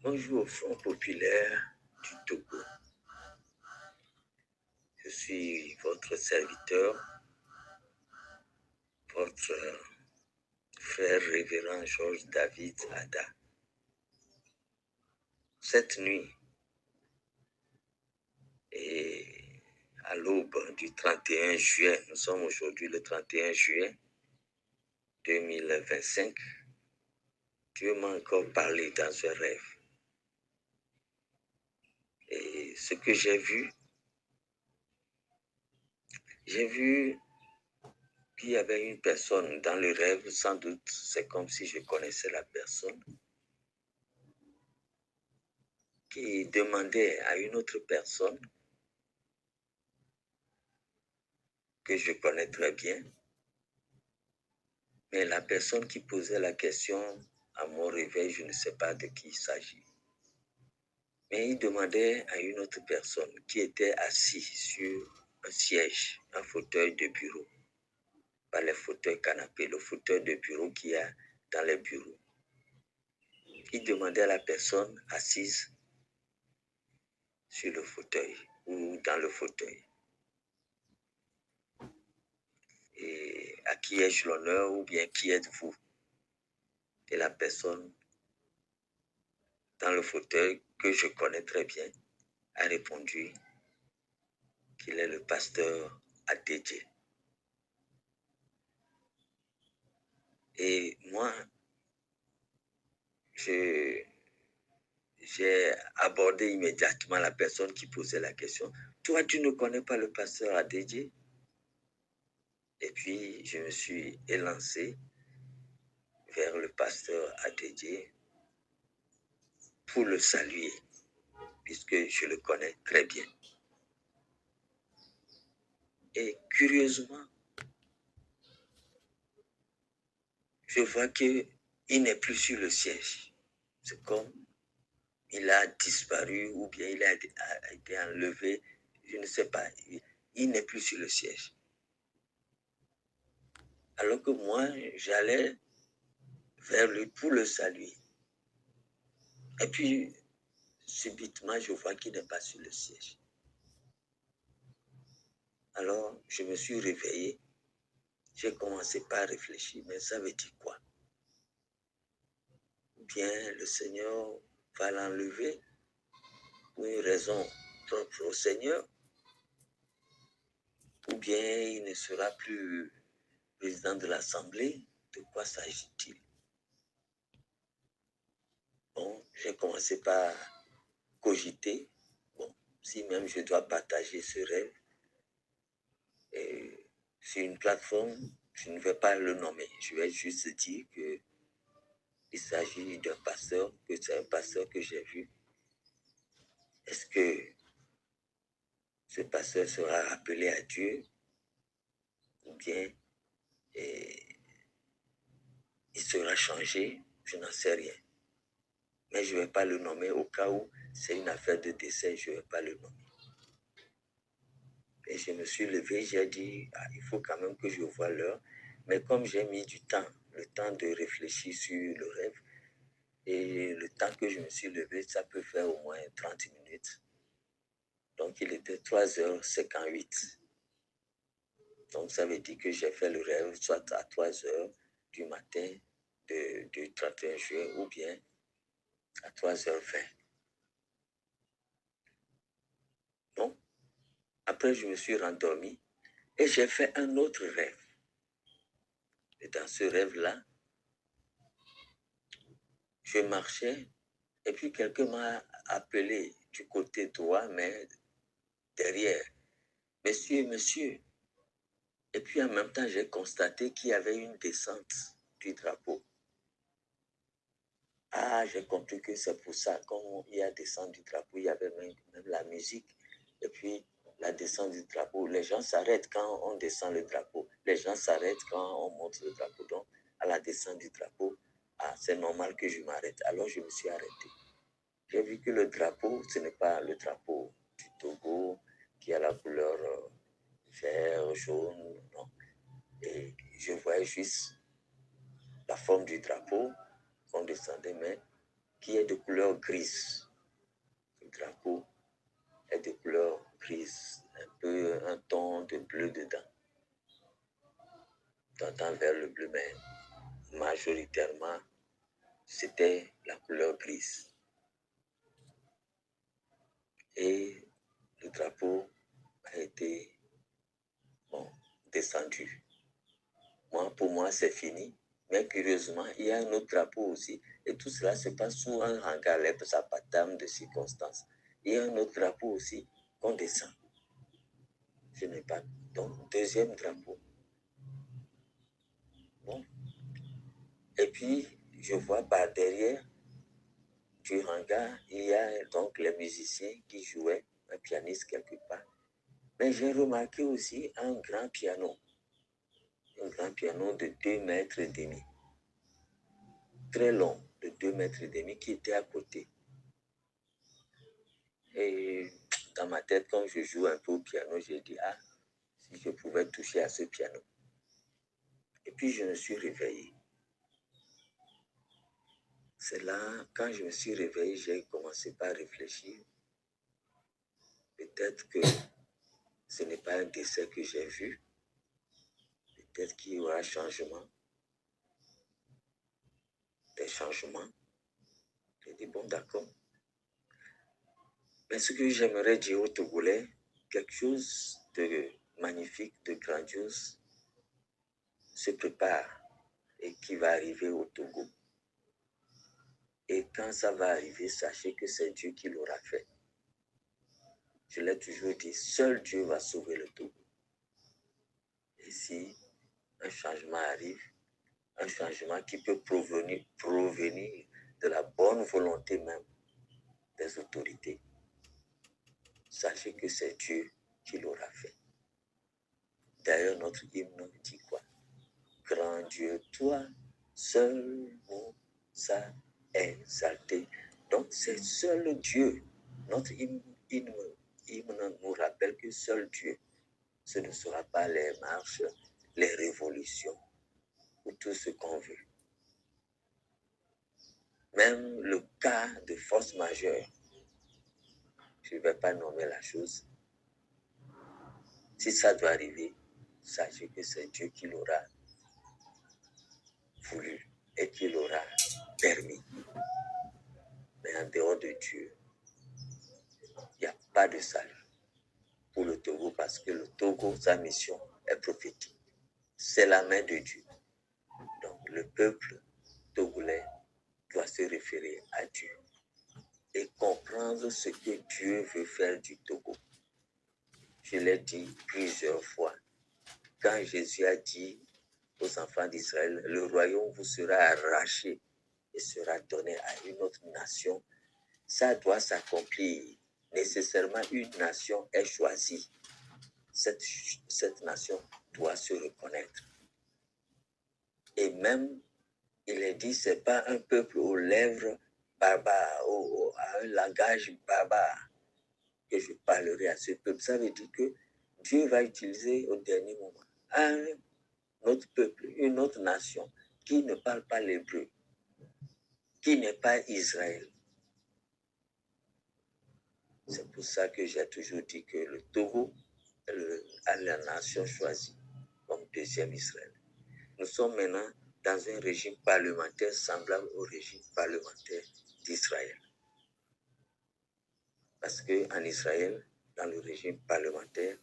Bonjour au Front populaire du Togo. Je suis votre serviteur, votre frère révérend Georges David Ada. Cette nuit, et à l'aube du 31 juillet, nous sommes aujourd'hui le 31 juillet 2025, Dieu m'a encore parlé dans un rêve. Et ce que j'ai vu qu'il y avait une personne dans le rêve, sans doute c'est comme si je connaissais la personne, qui demandait à une autre personne que je connais très bien, mais la personne qui posait la question à mon réveil, je ne sais pas de qui il s'agit. Mais il demandait à une autre personne qui était assise sur un siège, un fauteuil de bureau, pas les fauteuils canapés, le fauteuil de bureau qu'il y a dans les bureaux. Il demandait à la personne assise sur le fauteuil ou dans le fauteuil. Et à qui ai-je l'honneur ou bien qui êtes-vous? Et la personne dans le fauteuil que je connais très bien a répondu qu'il est le pasteur Adedje. Et moi, j'ai abordé immédiatement la personne qui posait la question. Toi, tu ne connais pas le pasteur Adedje? Et puis, je me suis élancé vers le pasteur Adedje pour le saluer, puisque je le connais très bien. Et curieusement, je vois qu'il n'est plus sur le siège. C'est comme il a disparu ou bien il a été enlevé, je ne sais pas. Il n'est plus sur le siège. Alors que moi, j'allais vers lui pour le saluer. Et puis, subitement, je vois qu'il n'est pas sur le siège. Alors, je me suis réveillé. J'ai commencé par réfléchir, mais ça veut dire quoi? Ou bien le Seigneur va l'enlever pour une raison propre au Seigneur, ou bien il ne sera plus président de l'Assemblée. De quoi s'agit-il? Bon, j'ai commencé par cogiter. Bon, si même je dois partager ce rêve, et sur une plateforme, je ne vais pas le nommer. Je vais juste dire qu'il s'agit d'un pasteur, que c'est un pasteur que j'ai vu. Est-ce que ce pasteur sera rappelé à Dieu ou bien il sera changé? Je n'en sais rien. Mais je ne vais pas le nommer au cas où c'est une affaire de décès, je ne vais pas le nommer. Et je me suis levé, j'ai dit, il faut quand même que je voie l'heure. Mais comme j'ai mis du temps, le temps de réfléchir sur le rêve, et le temps que je me suis levé, ça peut faire au moins 30 minutes. Donc, il était 3h58. Donc, ça veut dire que j'ai fait le rêve soit à 3h du matin du 31 juillet ou bien à 3h20. Donc, après, je me suis rendormi et j'ai fait un autre rêve. Et dans ce rêve-là, je marchais et puis quelqu'un m'a appelé du côté droit, mais derrière. Monsieur, monsieur. Et puis en même temps, j'ai constaté qu'il y avait une descente du drapeau. Ah, j'ai compris que c'est pour ça, quand il y a descente du drapeau, il y avait même la musique. Et puis la descente du drapeau, les gens s'arrêtent quand on descend le drapeau. Les gens s'arrêtent quand on monte le drapeau. Donc, à la descente du drapeau, c'est normal que je m'arrête. Alors, je me suis arrêté. J'ai vu que le drapeau, ce n'est pas le drapeau du Togo qui a la couleur vert, jaune, non. Et je voyais juste la forme du drapeau qu'on descendait, mais qui est de couleur grise. Le drapeau est de couleur grise, un peu un ton de bleu dedans, tendant vers le bleu, mais majoritairement, c'était la couleur grise. Et le drapeau a été descendu. Pour moi, c'est fini. Mais curieusement, il y a un autre drapeau aussi. Et tout cela se passe sous un hangar, ça patame de circonstances. Il y a un autre drapeau aussi qu'on descend. Je n'ai pas. Donc, deuxième drapeau. Bon. Et puis, je vois par derrière du hangar, il y a donc les musiciens qui jouaient, un pianiste quelque part. Mais j'ai remarqué aussi un grand piano de 2 mètres et demi. Très long, de 2 mètres et demi, qui était à côté. Et dans ma tête, quand je joue un peu au piano, j'ai dit, si je pouvais toucher à ce piano. Et puis je me suis réveillé. C'est là, quand je me suis réveillé, j'ai commencé par réfléchir. Peut-être que ce n'est pas un décès que j'ai vu. Peut-être qu'il y aura changement. Des changements. J'ai dit, bon, d'accord. Mais ce que j'aimerais dire aux Togolais, quelque chose de magnifique, de grandiose, se prépare et qui va arriver au Togo. Et quand ça va arriver, sachez que c'est Dieu qui l'aura fait. Je l'ai toujours dit, seul Dieu va sauver le Togo. Et si un changement arrive, un changement qui peut provenir de la bonne volonté même des autorités, sachez que c'est Dieu qui l'aura fait. D'ailleurs, notre hymne dit quoi? Grand Dieu, toi, seul ça exalté. Donc, c'est seul Dieu. Notre hymne nous rappelle que seul Dieu, ce ne sera pas les marches, les révolutions ou tout ce qu'on veut. Même le cas de force majeure, je ne vais pas nommer la chose. Si ça doit arriver, sachez que c'est Dieu qui l'aura voulu et qui l'aura permis. Mais en dehors de Dieu, il n'y a pas de salut pour le Togo parce que le Togo, sa mission est prophétique. C'est la main de Dieu. Donc le peuple togolais doit se référer à Dieu et comprendre ce que Dieu veut faire du Togo. Je l'ai dit plusieurs fois. Quand Jésus a dit aux enfants d'Israël, le royaume vous sera arraché et sera donné à une autre nation, ça doit s'accomplir. Nécessairement, une nation est choisie. Cette nation doit se reconnaître. Et même, il est dit, ce n'est pas un peuple aux lèvres barbares, à un langage barbare que je parlerai à ce peuple. Ça veut dire que Dieu va utiliser au dernier moment un autre peuple, une autre nation qui ne parle pas l'hébreu, qui n'est pas Israël. C'est pour ça que j'ai toujours dit que le Togo est la nation choisie comme deuxième Israël. Nous sommes maintenant dans un régime parlementaire semblable au régime parlementaire d'Israël. Parce qu'en Israël, dans le régime parlementaire,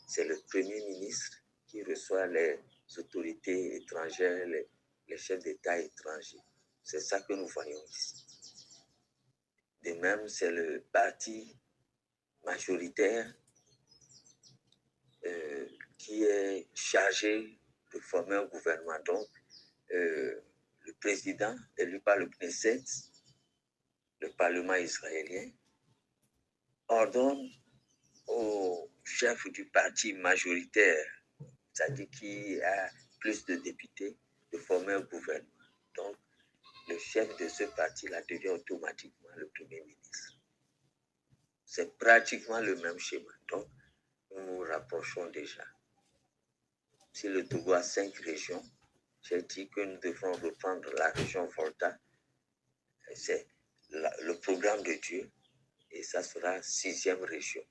c'est le Premier ministre qui reçoit les autorités étrangères, les chefs d'État étrangers. C'est ça que nous voyons ici. De même, c'est le parti majoritaire qui est chargé de former un gouvernement. Donc, le président élu par le Knesset, le Parlement israélien, ordonne au chef du parti majoritaire, c'est-à-dire qui a plus de députés, de former un gouvernement. Donc, le chef de ce parti-là devient automatiquement le Premier ministre. C'est pratiquement le même schéma. Donc, nous nous rapprochons déjà. Si le Togo a 5 régions, j'ai dit que nous devrons reprendre la région Volta, C'est le programme de Dieu et ça sera 6e région.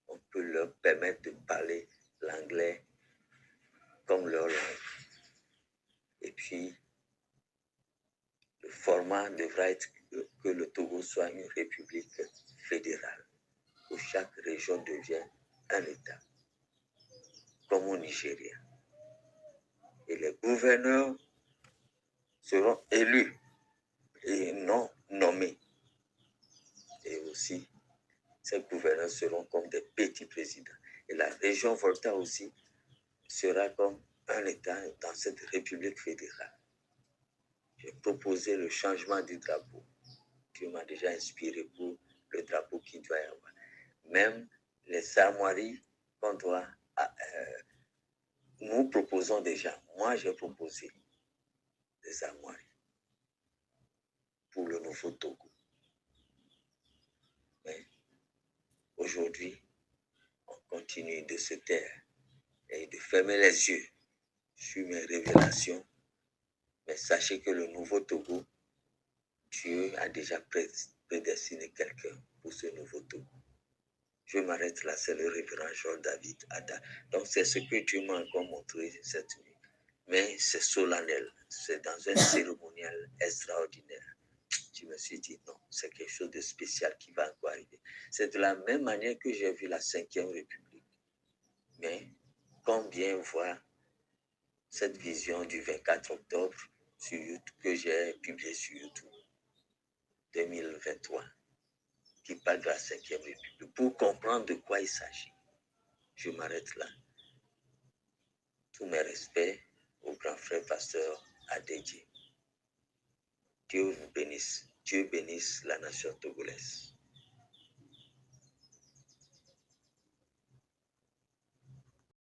On peut leur permettre de parler l'anglais comme leur langue. Et puis, le format devra être que le Togo soit une république fédérale, où chaque région devient un État, comme au Nigeria. Et les gouverneurs seront élus et non nommés. Et aussi, ces gouverneurs seront comme des petits présidents. Et la région Volta aussi sera comme un État dans cette République fédérale. J'ai proposé le changement du drapeau. Dieu m'a déjà inspiré pour le drapeau qu'il doit y avoir. Même les armoiries qu'on doit... nous proposons déjà, moi j'ai proposé des armoiries pour le nouveau Togo. Mais aujourd'hui, on continue de se taire et de fermer les yeux sur mes révélations. Mais sachez que le nouveau Togo, Dieu a déjà prédestiné quelqu'un pour ce nouveau Togo. Je m'arrête là, c'est le révérend Georges David Ada. Donc c'est ce que Dieu m'a encore montré cette nuit. Mais c'est solennel, c'est dans un cérémonial extraordinaire. Je me suis dit non, c'est quelque chose de spécial qui va encore arriver. C'est de la même manière que j'ai vu la 5e République. Mais combien voir cette vision du 24 octobre sur YouTube, que j'ai publiée sur YouTube 2023, qui parle de la 5e République, pour comprendre de quoi il s'agit. Je m'arrête là. Tous mes respects au grand frère pasteur Adedji. Dieu vous bénisse. Dieu bénisse la nation togolaise.